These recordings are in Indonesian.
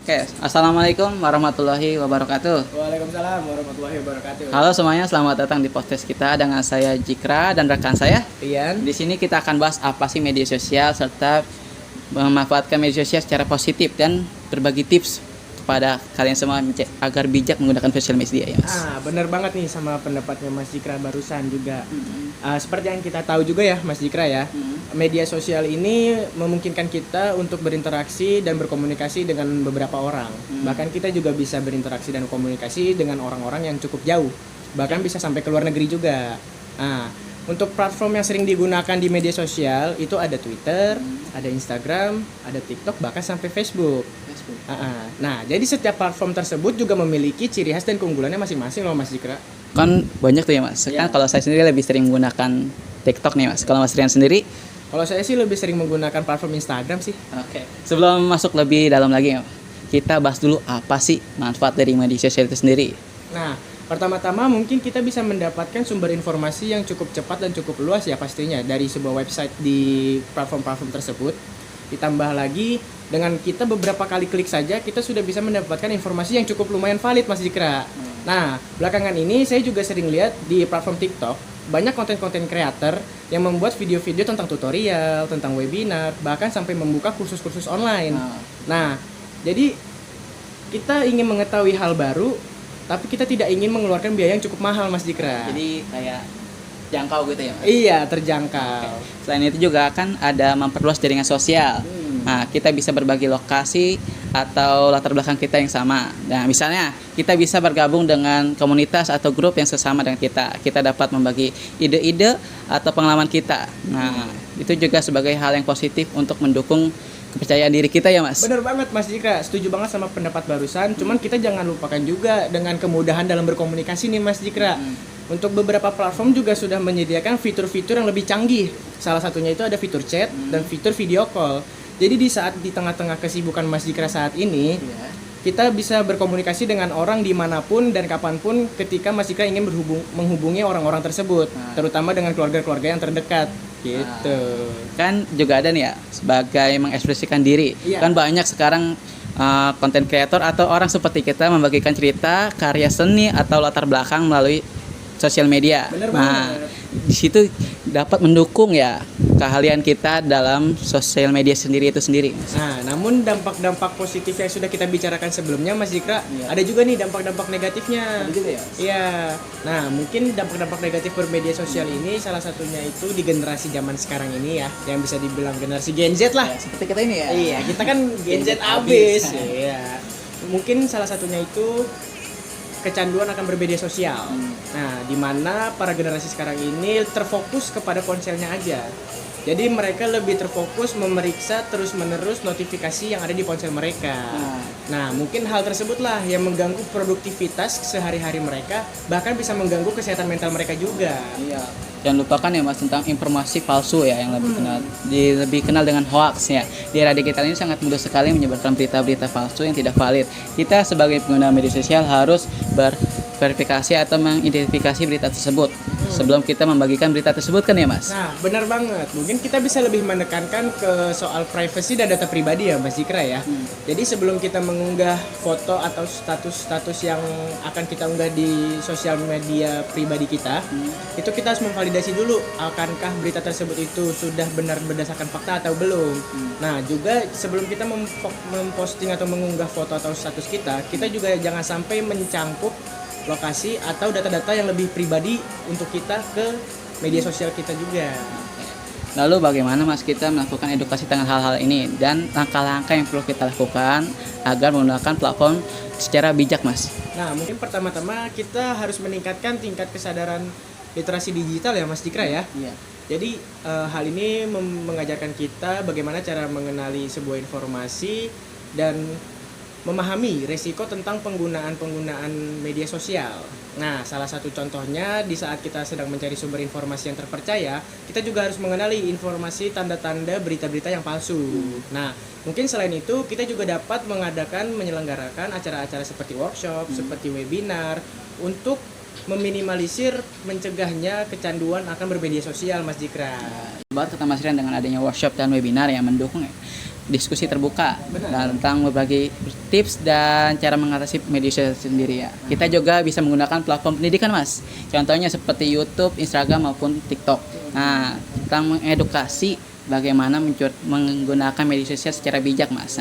Oke, Assalamualaikum warahmatullahi wabarakatuh. Waalaikumsalam warahmatullahi wabarakatuh. Halo semuanya, selamat datang di podcast kita dengan saya Jikra dan rekan saya. Rian. Di sini kita akan bahas apa sih media sosial serta memanfaatkan media sosial secara positif dan berbagi tips kepada kalian semua agar bijak menggunakan sosial media ya, Mas. Benar banget nih sama pendapatnya Mas Jikra barusan juga. Seperti yang kita tahu juga ya Mas Jikra ya, media sosial ini memungkinkan kita untuk berinteraksi dan berkomunikasi dengan beberapa orang. Bahkan kita juga bisa berinteraksi dan komunikasi dengan orang-orang yang cukup jauh. Bahkan bisa sampai ke luar negeri juga. Untuk platform yang sering digunakan di media sosial itu ada Twitter, ada Instagram, ada TikTok, bahkan sampai Facebook. Nah, jadi setiap platform tersebut juga memiliki ciri khas dan keunggulannya masing-masing loh Mas Jikra. Kan banyak tuh ya, Mas. Kan kalau saya sendiri lebih sering menggunakan TikTok nih, Mas. Kalau Mas Rian sendiri? Kalau saya sih lebih sering menggunakan platform Instagram sih. Oke. Sebelum masuk lebih dalam lagi, kita bahas dulu apa sih manfaat dari media sosial itu sendiri. Nah, pertama-tama mungkin kita bisa mendapatkan sumber informasi yang cukup cepat dan cukup luas ya pastinya dari sebuah website di platform-platform tersebut. Ditambah lagi dengan kita beberapa kali klik saja kita sudah bisa mendapatkan informasi yang cukup lumayan valid Mas Jikra. Nah, belakangan ini saya juga sering lihat di platform TikTok banyak konten-konten kreator yang membuat video-video tentang tutorial, tentang webinar, bahkan sampai membuka kursus-kursus online. Nah, jadi kita ingin mengetahui hal baru tapi kita tidak ingin mengeluarkan biaya yang cukup mahal Mas Jikra. Jadi kayak jangkau gitu ya, Mas? Iya, terjangkau. Selain itu juga kan ada memperluas jaringan sosial. Nah, kita bisa berbagi lokasi atau latar belakang kita yang sama. Nah, misalnya kita bisa bergabung dengan komunitas atau grup yang sesama dengan kita. Kita dapat membagi ide-ide atau pengalaman kita. Nah, itu juga sebagai hal yang positif untuk mendukung kepercayaan diri kita ya, Mas. Bener banget Mas Jikra, setuju banget sama pendapat barusan. Cuman kita jangan lupakan juga dengan kemudahan dalam berkomunikasi nih Mas Jikra. Untuk beberapa platform juga sudah menyediakan fitur-fitur yang lebih canggih. Salah satunya itu ada fitur chat dan fitur video call. Jadi di saat di tengah-tengah kesibukan Mas Jikra saat ini, kita bisa berkomunikasi dengan orang dimanapun dan kapanpun ketika Mas Jikra ingin menghubungi orang-orang tersebut, terutama dengan keluarga-keluarga yang terdekat. Gitu. Kan juga ada nih ya, sebagai mengekspresikan diri. Kan banyak sekarang konten kreator atau orang seperti kita membagikan cerita, karya seni atau latar belakang melalui sosial media. Di situ dapat mendukung ya keahlian kita dalam sosial media sendiri itu sendiri. Nah, namun dampak-dampak positif yang sudah kita bicarakan sebelumnya Mas Jikra, ada juga nih dampak-dampak negatifnya. Iya. Nah, mungkin dampak-dampak negatif bermedia sosial ini salah satunya itu di generasi zaman sekarang ini ya, yang bisa dibilang generasi Gen Z lah. Ya, seperti kita ini ya. Iya, kita kan Gen Z abis. Iya. Mungkin salah satunya itu kecanduan akan bermedia sosial. Nah, di mana para generasi sekarang ini terfokus kepada ponselnya aja. Jadi mereka lebih terfokus memeriksa terus-menerus notifikasi yang ada di ponsel mereka. Nah, mungkin hal tersebutlah yang mengganggu produktivitas sehari-hari mereka, bahkan bisa mengganggu kesehatan mental mereka juga. Iya. Jangan lupakan ya Mas tentang informasi palsu ya yang lebih kenal dengan hoax ya. Di era digital ini sangat mudah sekali menyebarkan berita-berita palsu yang tidak valid. Kita sebagai pengguna media sosial harus berverifikasi atau mengidentifikasi berita tersebut sebelum kita membagikan berita tersebut kan ya Mas? Nah, benar banget. Mungkin kita bisa lebih menekankan ke soal privacy dan data pribadi ya Mas Jikra ya. Jadi sebelum kita mengunggah foto atau status-status yang akan kita unggah di sosial media pribadi kita, itu kita harus memvalidasi dulu akankah berita tersebut itu sudah benar berdasarkan fakta atau belum. Nah, juga sebelum kita memposting atau mengunggah foto atau status kita juga jangan sampai mencangkup lokasi atau data-data yang lebih pribadi untuk kita ke media sosial kita juga. Lalu bagaimana Mas kita melakukan edukasi tentang hal-hal ini dan langkah-langkah yang perlu kita lakukan agar menggunakan platform secara bijak Mas? Nah, mungkin pertama-tama kita harus meningkatkan tingkat kesadaran literasi digital ya Mas Jikra ya. Iya. Jadi hal ini mengajarkan kita bagaimana cara mengenali sebuah informasi dan memahami resiko tentang penggunaan media sosial. Nah, salah satu contohnya di saat kita sedang mencari sumber informasi yang terpercaya, kita juga harus mengenali informasi tanda-tanda berita-berita yang palsu. Nah, mungkin selain itu kita juga dapat menyelenggarakan acara-acara seperti workshop, seperti webinar untuk meminimalisir mencegahnya kecanduan akan bermedia sosial Mas Jikra. Banget kata Mas Rian dengan adanya workshop dan webinar yang mendukung diskusi terbuka Benar. tentang berbagi tips dan cara mengatasi media sosial sendiri ya. Kita juga bisa menggunakan platform pendidikan mas. Contohnya seperti YouTube, Instagram maupun TikTok. Nah, tentang mengedukasi bagaimana menggunakan media sosial secara bijak mas.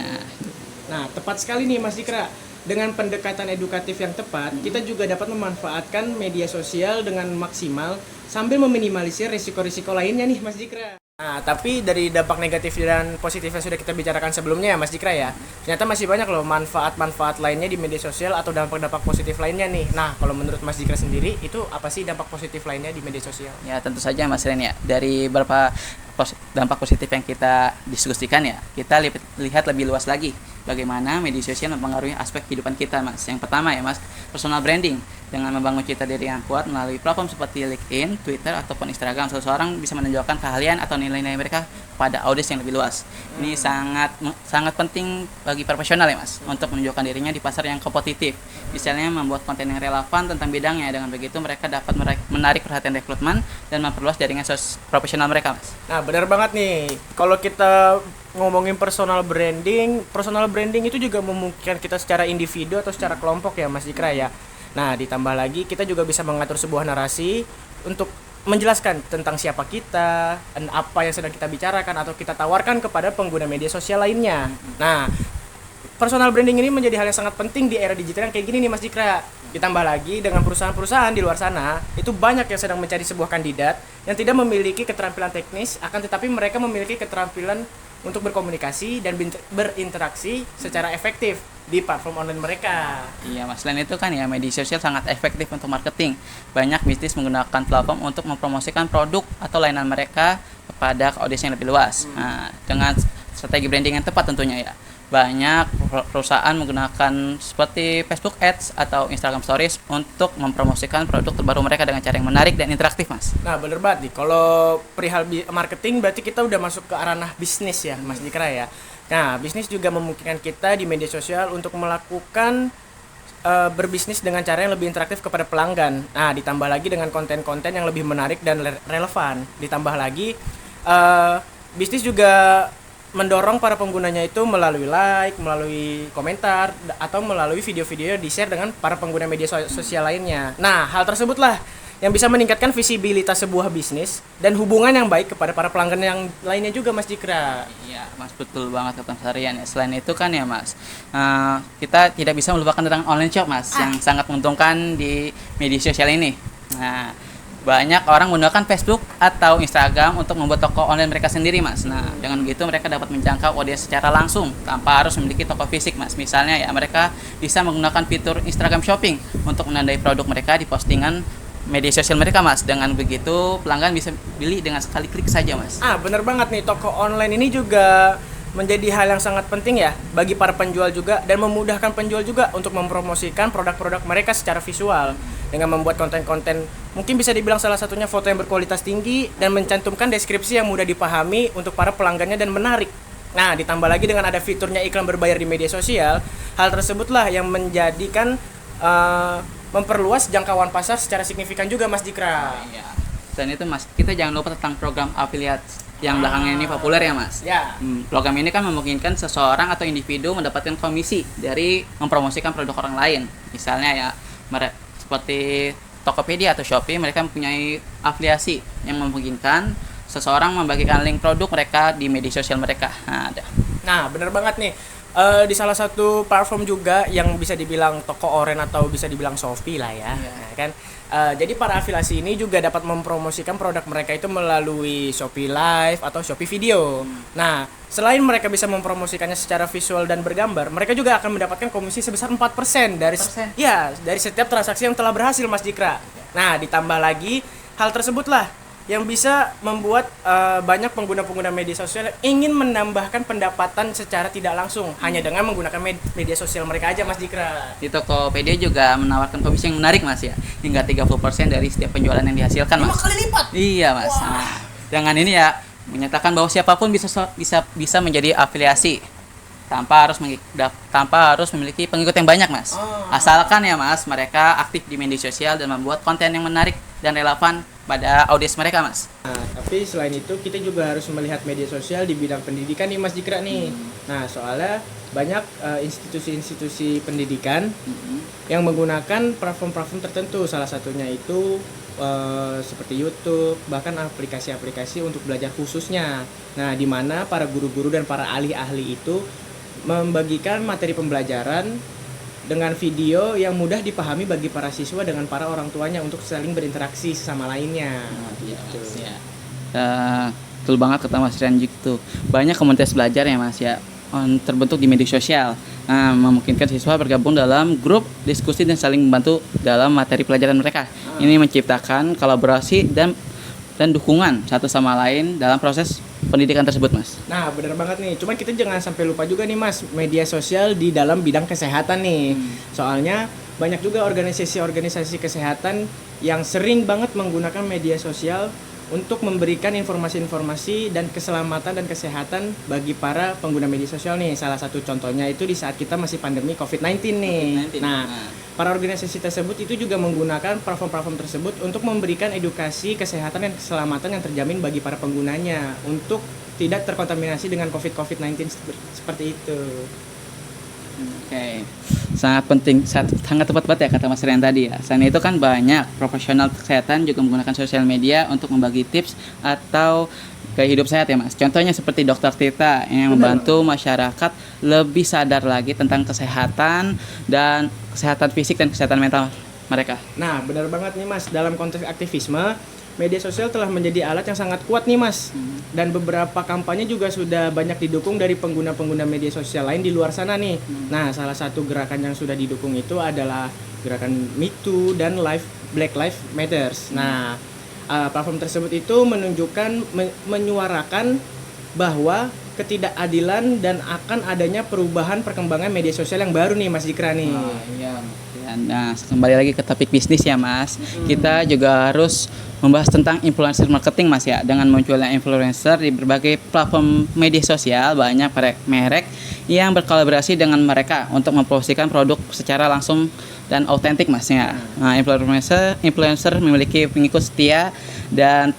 Nah, tepat sekali nih Mas Dikra. Dengan pendekatan edukatif yang tepat, kita juga dapat memanfaatkan media sosial dengan maksimal sambil meminimalisir risiko-risiko lainnya nih Mas Dikra. Nah, tapi dari dampak negatif dan positif yang sudah kita bicarakan sebelumnya ya Mas Dikra ya, ternyata masih banyak loh manfaat-manfaat lainnya di media sosial atau dampak-dampak positif lainnya nih. Nah, kalau menurut Mas Dikra sendiri, itu apa sih dampak positif lainnya di media sosial? Ya tentu saja Mas Ren ya. Dari beberapa dampak positif yang kita diskusikan ya, kita lihat lebih luas lagi bagaimana media sosial mempengaruhi aspek kehidupan kita mas. Yang pertama ya mas, personal branding. Dengan membangun citra diri yang kuat melalui platform seperti LinkedIn, Twitter, ataupun Instagram, seseorang bisa menunjukkan keahlian atau nilai-nilai mereka pada audiens yang lebih luas. Ini sangat penting bagi profesional ya mas, untuk menunjukkan dirinya di pasar yang kompetitif. Misalnya membuat konten yang relevan tentang bidangnya. Dengan begitu mereka dapat menarik perhatian rekrutmen dan memperluas jaringan profesional mereka mas. Nah, benar banget nih. Kalau kita ngomongin personal branding itu juga memungkinkan kita secara individu atau secara kelompok ya Mas Dikra ya. Nah, ditambah lagi kita juga bisa mengatur sebuah narasi untuk menjelaskan tentang siapa kita dan apa yang sedang kita bicarakan atau kita tawarkan kepada pengguna media sosial lainnya. Nah, personal branding ini menjadi hal yang sangat penting di era digital yang kayak gini nih Mas Dikra. Ditambah lagi dengan perusahaan-perusahaan di luar sana, itu banyak yang sedang mencari sebuah kandidat yang tidak memiliki keterampilan teknis, akan tetapi mereka memiliki keterampilan untuk berkomunikasi dan berinteraksi secara efektif di platform online mereka. Iya mas, selain itu kan ya media sosial sangat efektif untuk marketing. Banyak bisnis menggunakan platform untuk mempromosikan produk atau layanan mereka kepada audiens yang lebih luas. Nah, dengan strategi branding yang tepat tentunya ya. Banyak perusahaan menggunakan seperti Facebook Ads atau Instagram Stories untuk mempromosikan produk terbaru mereka dengan cara yang menarik dan interaktif mas. Nah bener banget nih, kalau perihal marketing berarti kita udah masuk ke ranah bisnis ya Mas Dikra ya. Nah bisnis juga memungkinkan kita di media sosial untuk melakukan berbisnis dengan cara yang lebih interaktif kepada pelanggan. Nah ditambah lagi dengan konten-konten yang lebih menarik dan relevan. Ditambah lagi bisnis juga mendorong para penggunanya itu melalui like, melalui komentar, atau melalui video-video yang di-share dengan para pengguna media sosial lainnya. Nah, hal tersebutlah yang bisa meningkatkan visibilitas sebuah bisnis dan hubungan yang baik kepada para pelanggan yang lainnya juga, Mas Dikra. Iya, Mas, betul banget kata Mas Aryan ya. Selain itu kan ya, Mas, kita tidak bisa melupakan tentang online shop, Mas, yang sangat menguntungkan di media sosial ini. Nah, banyak orang menggunakan Facebook atau Instagram untuk membuat toko online mereka sendiri, Mas. Nah, dengan begitu mereka dapat menjangkau audiens secara langsung tanpa harus memiliki toko fisik, Mas. Misalnya ya, mereka bisa menggunakan fitur Instagram Shopping untuk menandai produk mereka di postingan media sosial mereka, Mas. Dengan begitu pelanggan bisa beli dengan sekali klik saja, Mas. Bener banget nih, toko online ini juga menjadi hal yang sangat penting ya bagi para penjual juga, dan memudahkan penjual juga untuk mempromosikan produk-produk mereka secara visual dengan membuat konten-konten, mungkin bisa dibilang salah satunya foto yang berkualitas tinggi dan mencantumkan deskripsi yang mudah dipahami untuk para pelanggannya dan menarik. Nah, ditambah lagi dengan ada fiturnya iklan berbayar di media sosial, hal tersebutlah yang menjadikan memperluas jangkauan pasar secara signifikan juga, Mas Dikra. Iya. Dan itu, Mas, kita jangan lupa tentang program affiliate yang belakangan ini populer ya, Mas. Ya. Program ini kan memungkinkan seseorang atau individu mendapatkan komisi dari mempromosikan produk orang lain. Misalnya ya, seperti Tokopedia atau Shopee, mereka mempunyai afiliasi yang memungkinkan seseorang membagikan link produk mereka di media sosial mereka. Nah, bener banget nih. Di salah satu platform juga yang bisa dibilang toko oren atau bisa dibilang Shopee lah ya. Nah, kan jadi para afiliasi ini juga dapat mempromosikan produk mereka itu melalui Shopee Live atau Shopee Video. Nah, selain mereka bisa mempromosikannya secara visual dan bergambar, mereka juga akan mendapatkan komisi sebesar 4% dari setiap transaksi yang telah berhasil, Mas Dikra. Nah, ditambah lagi hal tersebutlah yang bisa membuat banyak pengguna-pengguna media sosial ingin menambahkan pendapatan secara tidak langsung hanya dengan menggunakan media sosial mereka aja, Mas Dikra. Di Tokopedia juga menawarkan komisi yang menarik, Mas ya, hingga 30% dari setiap penjualan yang dihasilkan, Mas. 5 kali lipat. Iya, Mas. Nah, dengan ini ya menyatakan bahwa siapapun bisa menjadi afiliasi tanpa harus memiliki pengikut yang banyak, Mas. Asalkan ya, Mas, mereka aktif di media sosial dan membuat konten yang menarik dan relevan pada audiens mereka, Mas. Nah, tapi selain itu kita juga harus melihat media sosial di bidang pendidikan nih Mas Jikra nih. Nah, soalnya banyak institusi-institusi pendidikan yang menggunakan platform-platform tertentu. Salah satunya itu seperti YouTube, bahkan aplikasi-aplikasi untuk belajar khususnya. Nah, di mana para guru-guru dan para ahli-ahli itu membagikan materi pembelajaran dengan video yang mudah dipahami bagi para siswa dengan para orang tuanya untuk saling berinteraksi sama lainnya. Gitu. Ya. Betul banget kata Mas Rian gitu. Banyak komunitas belajar ya Mas ya, terbentuk di media sosial. Nah, memungkinkan siswa bergabung dalam grup diskusi dan saling membantu dalam materi pelajaran mereka. Ini menciptakan kolaborasi dan dukungan satu sama lain dalam proses pendidikan tersebut, Mas. Nah, benar banget nih. Cuman kita jangan sampai lupa juga nih, Mas, media sosial di dalam bidang kesehatan nih. Soalnya banyak juga organisasi-organisasi kesehatan yang sering banget menggunakan media sosial untuk memberikan informasi-informasi dan keselamatan dan kesehatan bagi para pengguna media sosial nih. Salah satu contohnya itu di saat kita masih pandemi COVID-19 nih. Nah, para organisasi tersebut itu juga menggunakan platform-platform tersebut untuk memberikan edukasi kesehatan dan keselamatan yang terjamin bagi para penggunanya untuk tidak terkontaminasi dengan COVID-19 seperti itu. Oke, sangat penting, sangat tepat banget ya kata Mas Rian tadi ya. Selain itu kan banyak profesional kesehatan juga menggunakan sosial media untuk membagi tips atau gaya hidup sehat ya Mas. Contohnya seperti Dokter Tirta yang membantu masyarakat lebih sadar lagi tentang kesehatan dan kesehatan fisik dan kesehatan mental mereka. Nah, benar banget nih Mas, dalam konteks aktivisme, media sosial telah menjadi alat yang sangat kuat nih Mas. Dan beberapa kampanye juga sudah banyak didukung dari pengguna-pengguna media sosial lain di luar sana nih. Nah, salah satu gerakan yang sudah didukung itu adalah gerakan Me Too dan Black Lives Matters. Nah, platform tersebut itu menunjukkan menyuarakan bahwa ketidakadilan dan akan adanya perubahan perkembangan media sosial yang baru nih Mas Jikra nih. Iya. Nah, kembali lagi ke topik bisnis ya Mas. Kita juga harus membahas tentang influencer marketing Mas ya. Dengan munculnya influencer di berbagai platform media sosial, banyak merek yang berkolaborasi dengan mereka untuk mempromosikan produk secara langsung dan autentik Mas ya. Nah, influencer memiliki pengikut setia dan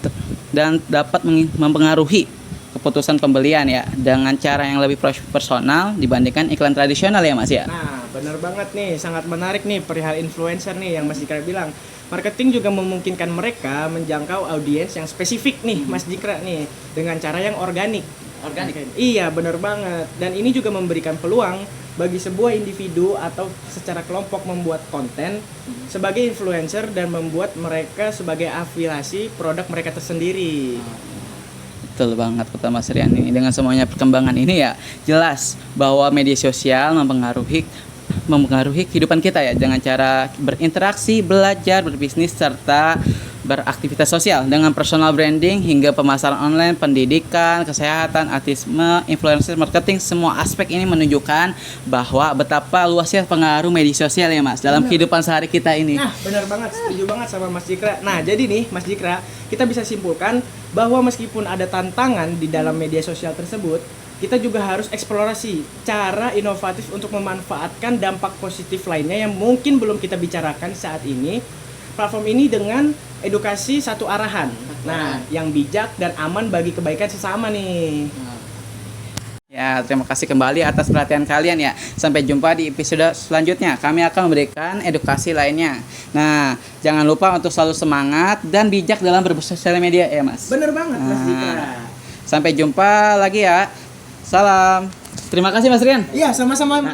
dapat mempengaruhi keputusan pembelian ya dengan cara yang lebih personal dibandingkan iklan tradisional ya Mas ya. Nah, benar banget nih, sangat menarik nih perihal influencer nih yang Mas Jikra bilang. Marketing juga memungkinkan mereka menjangkau audiens yang spesifik nih Mas Jikra nih dengan cara yang organik. Iya, benar banget. Dan ini juga memberikan peluang bagi sebuah individu atau secara kelompok membuat konten sebagai influencer dan membuat mereka sebagai afiliasi produk mereka tersendiri. Betul banget kata Mas Rian ini. Dengan semuanya perkembangan ini ya jelas bahwa media sosial mempengaruhi kehidupan kita ya dengan cara berinteraksi, belajar, berbisnis serta beraktivitas sosial dengan personal branding hingga pemasaran online, pendidikan, kesehatan, artisme, influencer marketing, semua aspek ini menunjukkan bahwa betapa luasnya pengaruh media sosial ya Mas dalam kehidupan sehari kita ini. Nah, benar banget, setuju banget sama Mas Jikra. Nah, jadi nih Mas Jikra, kita bisa simpulkan bahwa meskipun ada tantangan di dalam media sosial tersebut, kita juga harus eksplorasi cara inovatif untuk memanfaatkan dampak positif lainnya yang mungkin belum kita bicarakan saat ini. Platform ini dengan edukasi satu arahan. Nah, yang bijak dan aman bagi kebaikan sesama nih. Ya, terima kasih kembali atas perhatian kalian ya. Sampai jumpa di episode selanjutnya. Kami akan memberikan edukasi lainnya. Nah, jangan lupa untuk selalu semangat dan bijak dalam bersosial media ya Mas. Bener banget Mas Jikra. Sampai jumpa lagi ya. Salam. Terima kasih Mas Rian. Iya, sama-sama.